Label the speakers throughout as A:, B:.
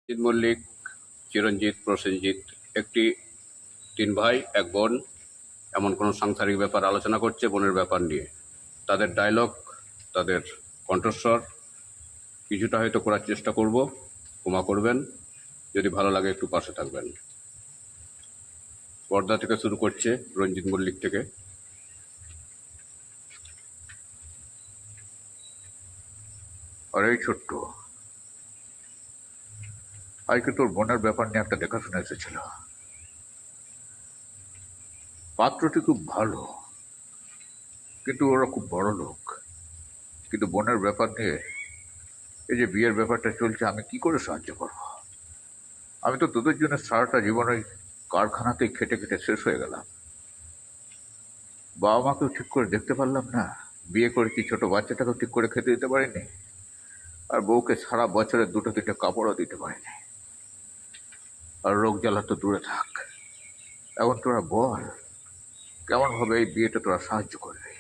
A: জিৎ মল্লিক, চিরঞ্জিত, প্রসেনজিৎ একটি 3 ভাই 1 বোন এমন কোনো সাংসারিক ব্যাপার আলোচনা করছে বোনের ব্যাপার নিয়ে। তাদের ডায়লগ, তাদের কণ্ঠস্বর কিছুটা হয়তো করার চেষ্টা করব, ক্ষমা করবেন। যদি ভালো লাগে একটু পাশে থাকবেন। পর্দা থেকে শুরু করছে রঞ্জিত মল্লিক থেকে।
B: আরে ছোট্ট, আজকে তোর বোনের ব্যাপার নিয়ে একটা দেখাশোনা এসেছিল। পাত্রটি খুব ভালো, কিন্তু ওরা খুব বড় লোক। কিন্তু বোনের ব্যাপার নিয়ে, এই যে বিয়ের ব্যাপারটা চলছে, আমি কি করে সাহায্য করব? আমি তো তোদের জন্য সারাটা জীবন ওই কারখানাতেই খেটে খেটে শেষ হয়ে গেলাম। বাবা মাকেও ঠিক করে দেখতে পারলাম না, বিয়ে করেছি, ছোট বাচ্চাটাকেও ঠিক করে খেতে দিতে পারিনি, আর বউকে সারা বছরে 2-3টে কাপড়ও দিতে পারিনি। আর রোগ জ্বালা তো দূরে থাক। এখন তোরা বল, কেমন ভাবে এই বিয়েটা তোরা সাহায্য করবি?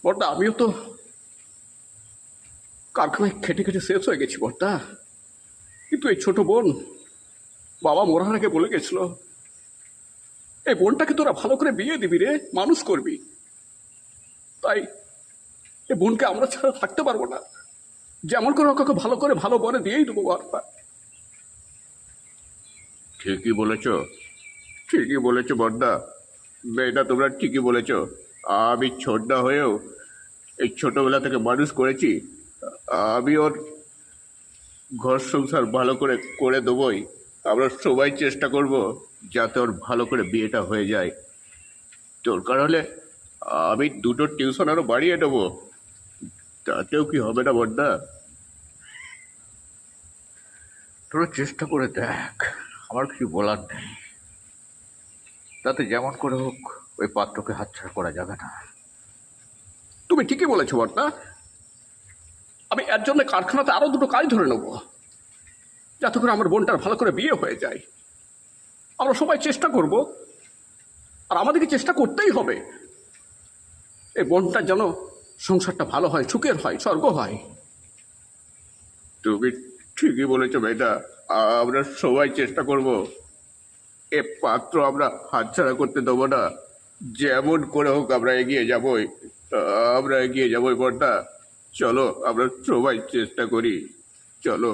A: বর্দা, আমিও তো কারখানায় খেটে খেটে শেষ হয়ে গেছি বর্দা। কিন্তু এই ছোট বোন বাবা মরার আগে বলে গেছিল, এই বোনটাকে তোরা ভালো করে বিয়ে দিবি রে, মানুষ করবি। তাই এই বোনকে আমরা ছাড়া থাকতে পারবো না। যেমন করে ওকে ভালো করে ভালো বরে দিয়েই দেবো বর্দা। ঠিকই বলেছ, ঠিকই বলেছ বর্দা। মেয়েটা তোমরা ঠিকই বলেছ। আমি ছোটদা হয়েও এই ছোটবেলা থেকে মানুষ করেছি। আমি ওর ঘর সংসার ভালো করে করে দেবই। আমরা সবাই চেষ্টা করব যাতে ওর ভালো করে বিয়েটা হয়ে যায়। দরকার হলে আমি 2টো টিউশন আরও বাড়িয়ে দেবো, তাতেও কি হবে না বড়দা?
B: তোরা চেষ্টা করে দেখ, আমার কিছু বলার নেই। তাতে যেমন করে হোক ওই পাত্রকে হাতছাড়া করা যাবে না।
A: তুমি ঠিকই বলেছো বড়দা। আমি এর জন্য কারখানাতে আরও 2টো কাজ ধরে নেবো, যাতে করে আমার বোনটার ভালো করে বিয়ে হয়ে যায়। আমরা সবাই চেষ্টা করব, আর আমাদেরকে চেষ্টা করতেই হবে এই বোনটার যেন সংসারটা ভালো হয়, সুখের হয়, স্বর্গ হয়। তুমি ঠিকই বলেছো বেটা। আমরা সবাই চেষ্টা করব। এ পাত্র আমরা হাতছাড়া করতে দেবো না। যেমন করে হোক আমরা এগিয়ে যাবই, আমরা এগিয়ে যাবই বড়দা। চলো আমরা সবাই চেষ্টা করি, চলো।